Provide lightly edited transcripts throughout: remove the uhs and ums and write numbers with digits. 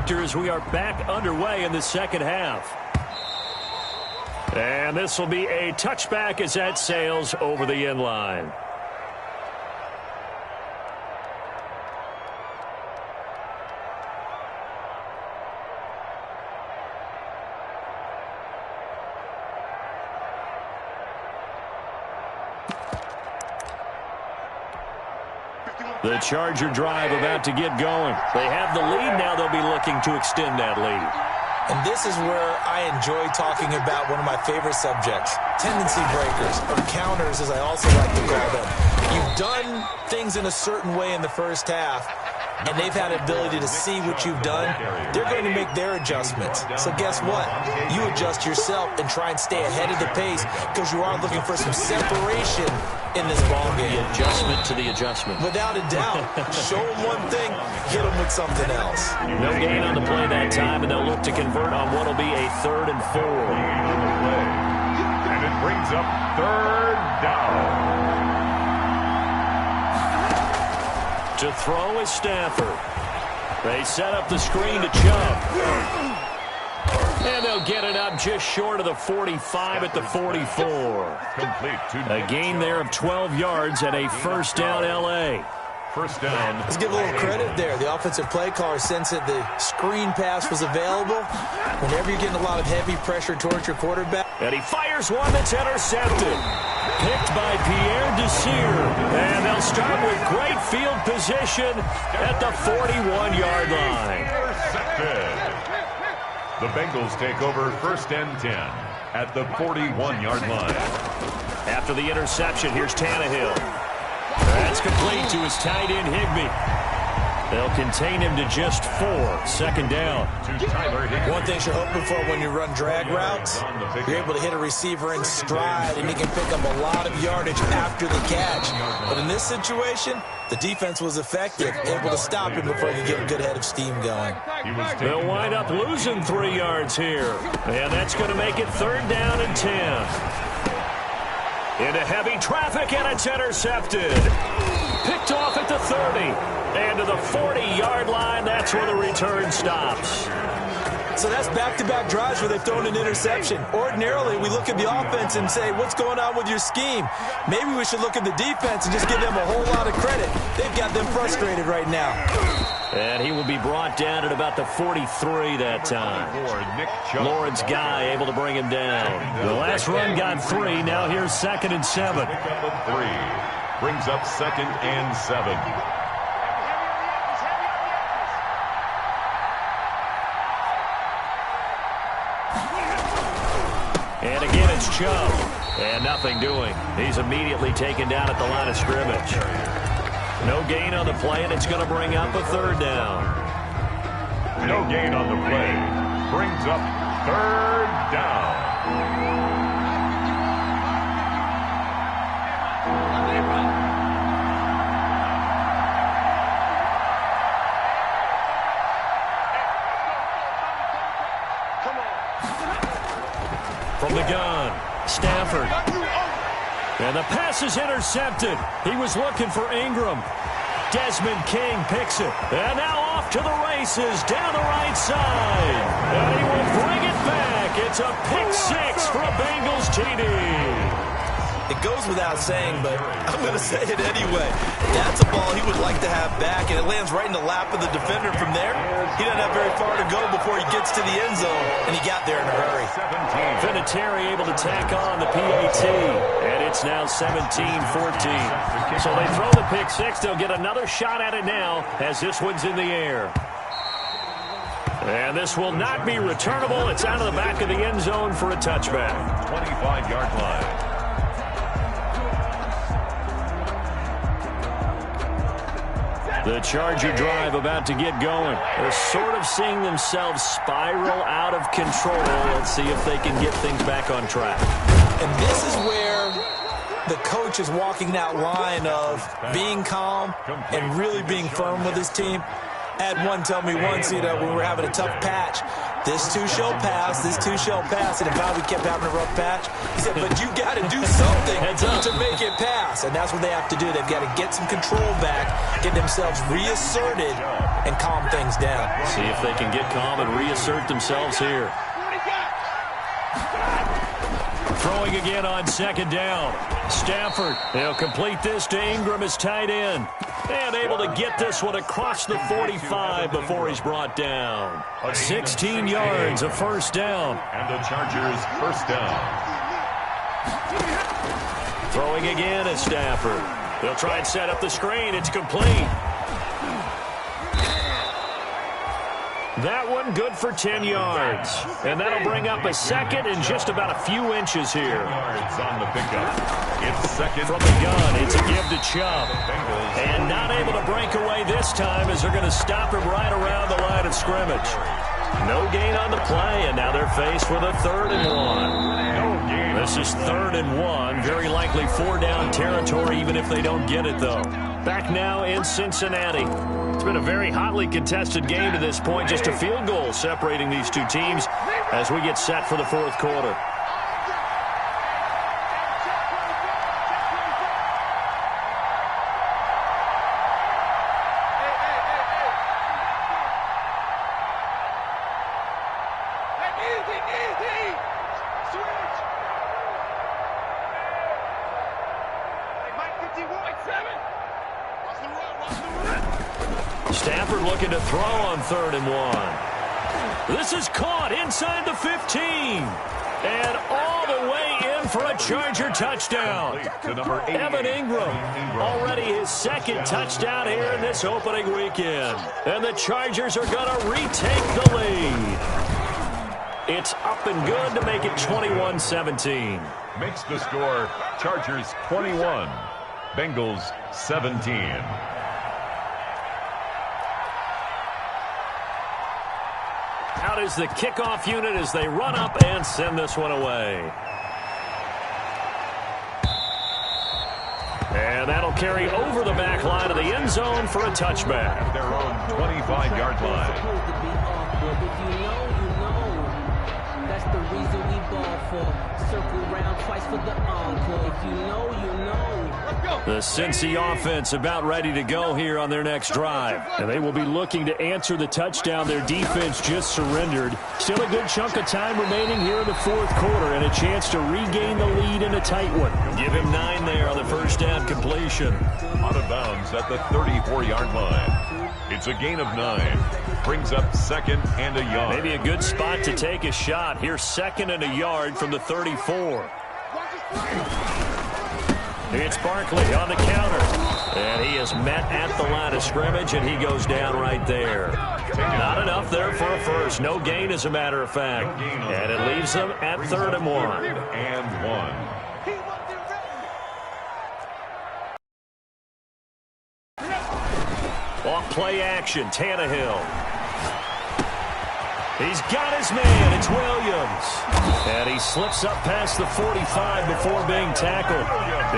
factors, we are back underway in the second half. And this will be a touchback as that sails over the end line. The Charger drive about to get going. They have the lead now. They'll be looking to extend that lead. And this is where I enjoy talking about one of my favorite subjects, tendency breakers, or counters as I also like to call them. You've done things in a certain way in the first half, and they've had the ability to see what you've done. They're going to make their adjustments. So guess what? You adjust yourself and try and stay ahead of the pace because you are looking for some separation in this ball game. The adjustment to the adjustment. Without a doubt. Show them one thing, hit them with something else. No gain on the play that time, and they'll look to convert on what will be a 3rd and 4. And it brings up 3rd down. To throw is Stafford. They set up the screen to Chubb. And they'll get it up just short of the 45 at the 44. A gain there of 12 yards and a first down L.A. First down. Let's give a little credit there. The offensive play caller sensed that the screen pass was available. Whenever you're getting a lot of heavy pressure towards your quarterback. And he fires one that's intercepted. Picked by Pierre Desir. And they'll start with great field position at the 41-yard line. Intercepted. The Bengals take over 1st and 10 at the 41-yard line. After the interception, here's Tannehill. That's complete to his tight end, Higbee. They'll contain him to just 4. 2nd down. One thing you're hoping for when you run drag routes, you're able to hit a receiver in stride, and he can pick up a lot of yardage after the catch. But in this situation, the defense was effective, able to stop him before he could get a good head of steam going. They'll wind up losing 3 yards here. And that's going to make it 3rd down and 10. Into heavy traffic, and it's intercepted. Picked off at the 30. And to the 40-yard line, that's where the return stops. So that's back-to-back drives where they've thrown an interception. Ordinarily, we look at the offense and say, what's going on with your scheme? Maybe we should look at the defense and just give them a whole lot of credit. They've got them frustrated right now. And he will be brought down at about the 43 that time. Lawrence Guy able to bring him down. The last run got 3. Now here's 2nd and 7. 3 brings up 2nd and 7. And again, it's Chubb. And nothing doing. He's immediately taken down at the line of scrimmage. No gain on the play, and it's going to bring up a 3rd down. No gain on the play. Brings up 3rd down. From the gun, Stafford. And the pass is intercepted. He was looking for Ingram. Desmond King picks it. And now off to the races down the right side. And he will bring it back. It's a pick 6 for a Bengals TD. It goes without saying, but I'm going to say it anyway. That's a ball he would like to have back, and it lands right in the lap of the defender from there. He doesn't have very far to go before he gets to the end zone, and he got there in a hurry. Vinatieri able to tack on the PAT, and it's now 17-14. So they throw the pick 6. They'll get another shot at it now as this one's in the air. And this will not be returnable. It's out of the back of the end zone for a touchback. 25-yard line. The Charger drive about to get going. They're sort of seeing themselves spiral out of control. Let's see if they can get things back on track. And this is where the coach is walking that line of being calm and really being firm with his team. Had one tell me once, when we were having a tough patch, this too shall pass, this too shall pass. And if we kept having a rough patch, he said, but you got to do something to make it pass. And that's what they have to do. They've got to get some control back, get themselves reasserted, and calm things down. See if they can get calm and reassert themselves here. Throwing again on second down. Stafford, he'll complete this to Ingram as tight end. And able to get this one across the 45 before he's brought down. 16 yards, a first down. And the Chargers first down. Throwing again is Stafford. They'll try and set up the screen. It's complete. That one good for 10 yards. And that'll bring up a second and just about a few inches here. 10 yards on the pickup. It's second. From the gun, it's a give to Chubb. And not able to break away this time as they're going to stop him right around the line of scrimmage. No gain on the play, and now they're faced with a 3rd and 1. This is 3rd and 1. Very likely 4-down territory, even if they don't get it, though. Back now in Cincinnati. It's been a very hotly contested game to this point. Just a field goal separating these two teams as we get set for the 4th quarter. Stafford looking to throw on 3rd and 1. This is caught inside the 15. And all the way in for a Charger touchdown. Evan Ingram, already his 2nd touchdown here in this opening weekend. And the Chargers are going to retake the lead. It's up and good to make it 21-17. Makes the score Chargers 21, Bengals 17. Out is the kickoff unit as they run up and send this one away. And that'll carry over the back line of the end zone for a touchback. At their own 25-yard line. That's the reason we ball for. Circle round twice for the encore. If you know, you know. The Cincy offense about ready to go here on their next drive. And they will be looking to answer the touchdown their defense just surrendered. Still a good chunk of time remaining here in the 4th quarter and a chance to regain the lead in a tight one. Give him 9 there on the first down completion. Out of bounds at the 34-yard line. It's a gain of 9. Brings up 2nd and a yard. Maybe a good spot to take a shot. Here's 2nd and a yard from the 34. It's Barkley on the counter. And he is met at the line of scrimmage, and he goes down right there. Not enough there for a first. No gain, as a matter of fact. And it leaves them at 3rd and 1. And 1. Off play action, Tannehill. He's got his man. It's Williams. And he slips up past the 45 before being tackled.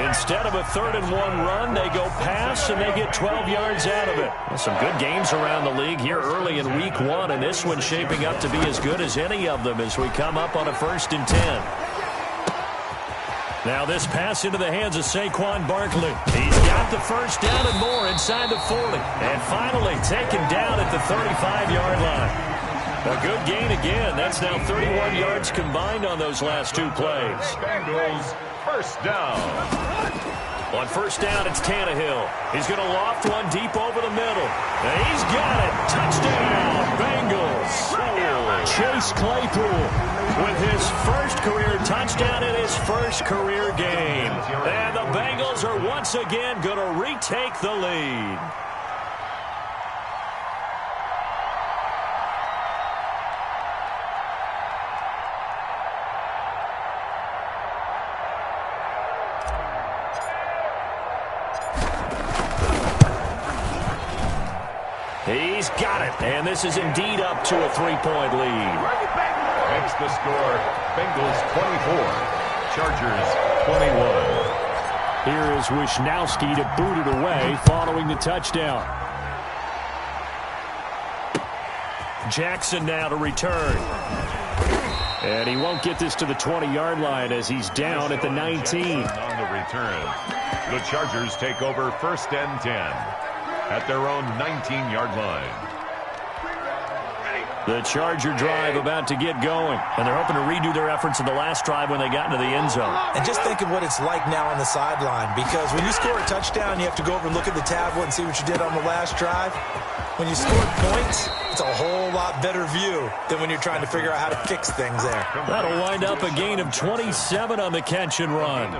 Instead of a 3rd and 1 run, they go pass, and they get 12 yards out of it. Well, some good games around the league here early in week 1, and this one's shaping up to be as good as any of them as we come up on a 1st and 10. Now this pass into the hands of Saquon Barkley. He's got the first down and more inside the 40. And finally taken down at the 35-yard line. A good gain again. That's now 31 yards combined on those last 2 plays. Bengals first down. On first down, it's Tannehill. He's going to loft one deep over the middle. And he's got it. Touchdown, Bengals. Chase Claypool with his first career touchdown in his first career game. And the Bengals are once again going to retake the lead. He's got it, and this is indeed up to a 3-point lead. Makes the score Bengals 24, Chargers 21. Here is Wisnowski to boot it away following the touchdown. Jackson now to return. And he won't get this to the 20-yard line as he's down at the 19. On the return, the Chargers take over 1st and 10 at their own 19-yard line. The Charger drive about to get going. And they're hoping to redo their efforts in the last drive when they got into the end zone. And just think of what it's like now on the sideline, because when you score a touchdown, you have to go over and look at the tablet and see what you did on the last drive. When you scored points, it's a whole lot better view than when you're trying to figure out how to fix things there. That'll wind up a gain of 27 on the catch and run.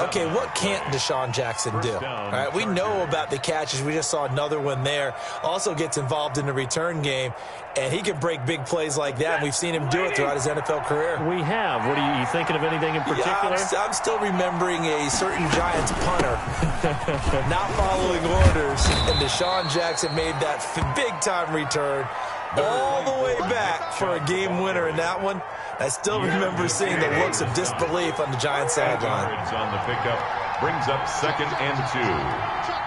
Okay, what can't Deshaun Jackson do? All right, we know about the catches. We just saw another one there. Also gets involved in the return game, and he can break big plays like that. And we've seen him do it throughout his NFL career. We have. What are you thinking of anything in particular? Yeah, I'm still remembering a certain Giants punter not following orders, and Deshaun Jackson made that big-time return all the way back for a game winner in that one. I still remember seeing the looks of disbelief on the Giants sideline. On the pickup brings up 2nd and 2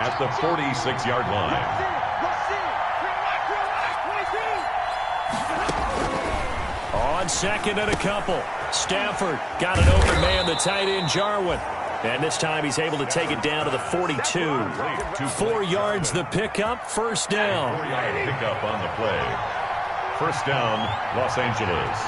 at the 46-yard line. On 2nd and a couple. Stafford got an open man, the tight end Jarwin. And this time he's able to take it down to the 42. 4 yards the pickup, 1st down. 4-yard pickup on the play. 1st down, Los Angeles.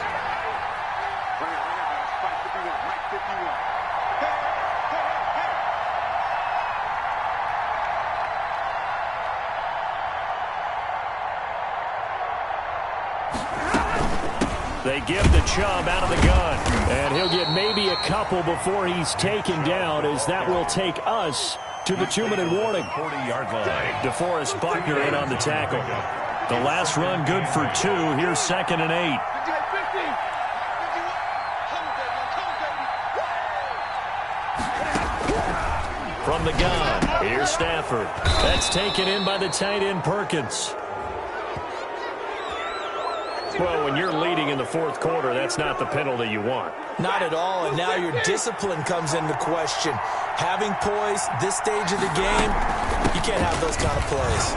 They give the Chubb out of the gun. And he'll get maybe a couple before he's taken down, as that will take us to the 2-minute warning. 40-yard line. DeForest Buckner in on the tackle. The last run good for 2. Here's 2nd and 8. From the gun, here's Stafford. That's taken in by the tight end Perkins. Well, when you're leading in the 4th quarter, that's not the penalty you want. Not at all, and now your discipline comes into question. Having poise this stage of the game, you can't have those kind of plays.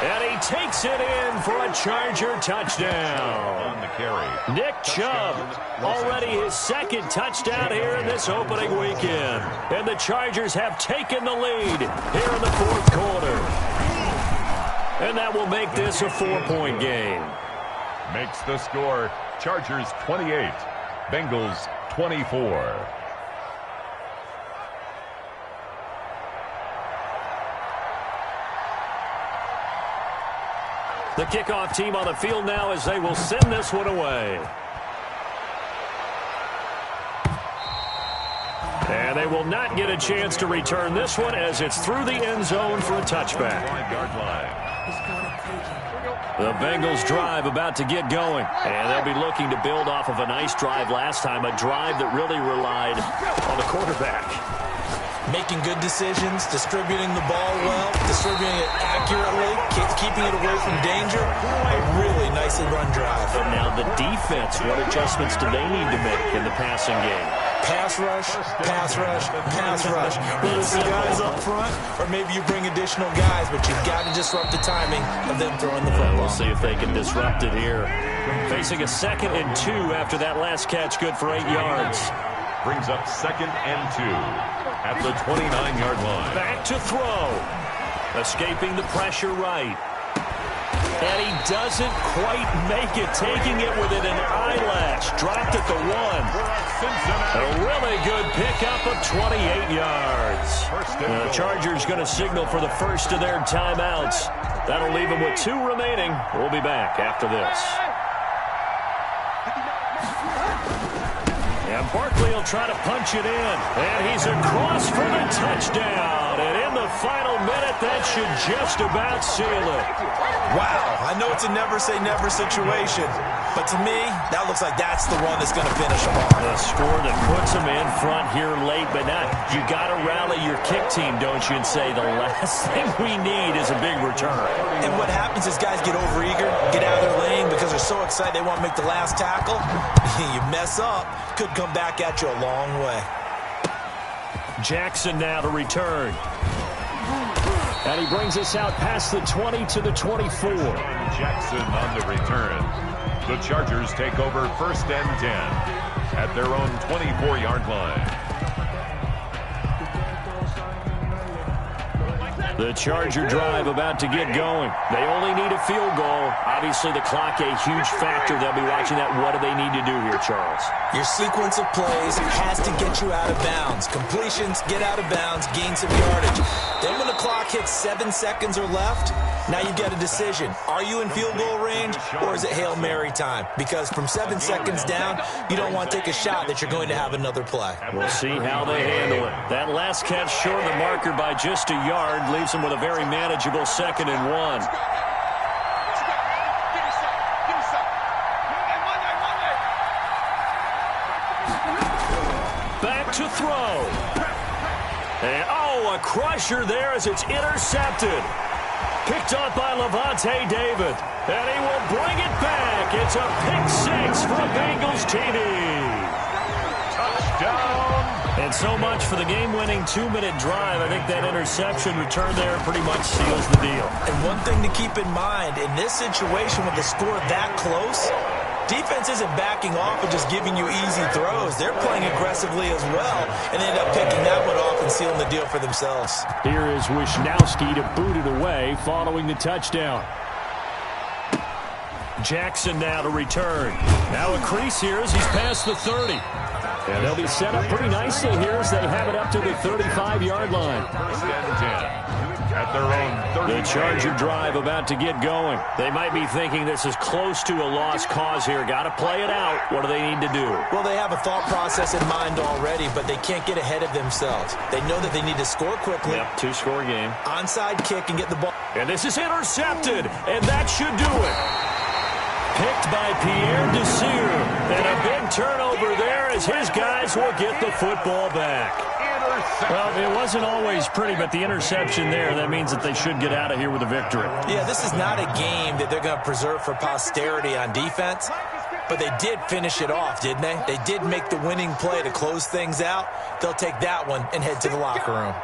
And he takes it in for a Charger touchdown. On the carry. Nick Chubb, already his 2nd touchdown here in this opening weekend. And the Chargers have taken the lead here in the 4th quarter. And that will make this a 4-point game. Makes the score Chargers 28, Bengals 24. The kickoff team on the field now as they will send this one away. And they will not get a chance to return this one as it's through the end zone for a touchback. 5-yard line. The Bengals drive about to get going. And they'll be looking to build off of a nice drive last time, a drive that really relied on the quarterback. Making good decisions, distributing the ball well, distributing it accurately, keeping it away from danger. A really nicely run drive. But now the defense, what adjustments do they need to make in the passing game? Pass rush, pass rush, pass rush. Whether it's the guys up front or maybe you bring additional guys, but you've got to disrupt the timing of them throwing the football. We'll see if they can disrupt it here. Facing a 2nd and 2 after that last catch, good for 8 yards. Brings up 2nd and 2 at the 29-yard line. Back to throw. Escaping the pressure right. And he doesn't quite make it, taking it within an eyelash. Dropped at the 1. A really good pickup of 28 yards. The Chargers going to signal for the first of their timeouts. That'll leave them with 2 remaining. We'll be back after this. And Barkley will try to punch it in. And he's across for the touchdown. And in the final minute, that should just about seal it. Wow, I know it's a never-say-never situation, but to me, that looks like that's the one that's going to finish them off. The score that puts them in front here late, but not. You got to rally your kick team, don't you, and say the last thing we need is a big return. And what happens is guys get overeager, get out of their lane because they're so excited they want to make the last tackle. You mess up, could come back at you a long way. Jackson now to return. And he brings us out past the 20 to the 24. Jackson on the return. The Chargers take over 1st and 10 at their own 24-yard line. The Charger drive about to get going. They only need a field goal. Obviously, the clock a huge factor. They'll be watching that. What do they need to do here, Charles? Your sequence of plays has to get you out of bounds. Completions, get out of bounds, gain some yardage. Then when the clock hits 7 seconds or left, now you've got a decision. Are you in field goal range, or is it Hail Mary time? Because from 7 seconds down, you don't want to take a shot that you're going to have another play. We'll see how they handle it. That last catch short of the marker by just a yard leaves them with a very manageable 2nd and 1. Back to throw. And, a crusher there as it's intercepted. Picked up by Levante David. And he will bring it back. It's a pick 6 for Bengals TV. Touchdown. And so much for the game-winning 2-minute drive. I think that interception return there pretty much seals the deal. And one thing to keep in mind, in this situation with the score that close, defense isn't backing off and just giving you easy throws. They're playing aggressively as well, and they end up picking that one off and sealing the deal for themselves. Here is Wisnowski to boot it away following the touchdown. Jackson now to return. Now a crease here as he's past the 30. And they'll be set up pretty nicely here as they have it up to the 35-yard line. 1st and 10 at their own 30. The Charger drive about to get going. They might be thinking this is close to a lost cause here. Got to play it out. What do they need to do? Well, they have a thought process in mind already, but they can't get ahead of themselves. They know that they need to score quickly. Yep, 2-score game. Onside kick and get the ball. And this is intercepted, and that should do it. Picked by Pierre Desir. And a big turnover there as his guys will get the football back. Well, it wasn't always pretty, but the interception there, that means that they should get out of here with a victory. Yeah, this is not a game that they're going to preserve for posterity on defense, but they did finish it off, didn't they? They did make the winning play to close things out. They'll take that one and head to the locker room.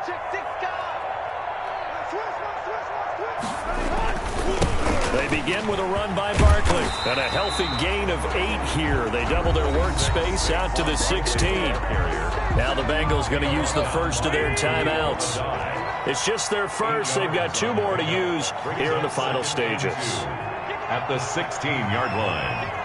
They begin with a run by Barkley. And a healthy gain of 8 here. They double their workspace out to the 16. Now the Bengals going to use the first of their timeouts. It's just their first. They've got 2 more to use here in the final stages. At the 16-yard line.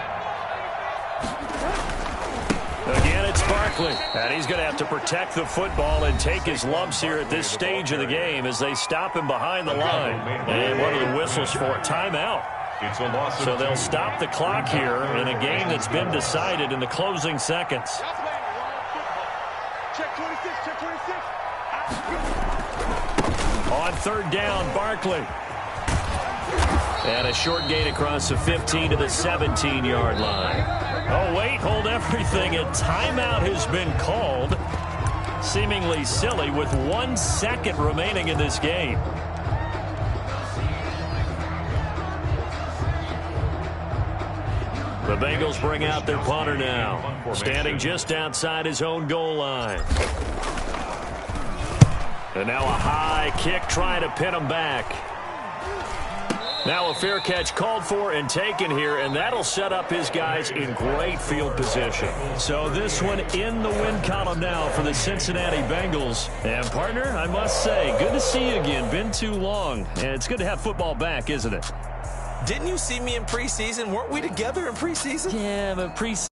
Again, it's Barkley. And he's going to have to protect the football and take his lumps here at this stage of the game as they stop him behind the line. And what are the whistles for? Timeout. It's a loss. So they'll stop the clock here in a game that's been decided in the closing seconds. On 3rd down, Barkley. And a short gain across the 15 to the 17-yard line. Oh, wait, hold everything. A timeout has been called. Seemingly silly with 1 second remaining in this game. The Bengals bring out their punter now, standing just outside his own goal line. And now a high kick trying to pin him back. Now a fair catch called for and taken here, and that'll set up his guys in great field position. So this one in the win column now for the Cincinnati Bengals. And, partner, I must say, good to see you again. Been too long. And it's good to have football back, isn't it? Didn't you see me in preseason? Weren't we together in preseason? Yeah, but preseason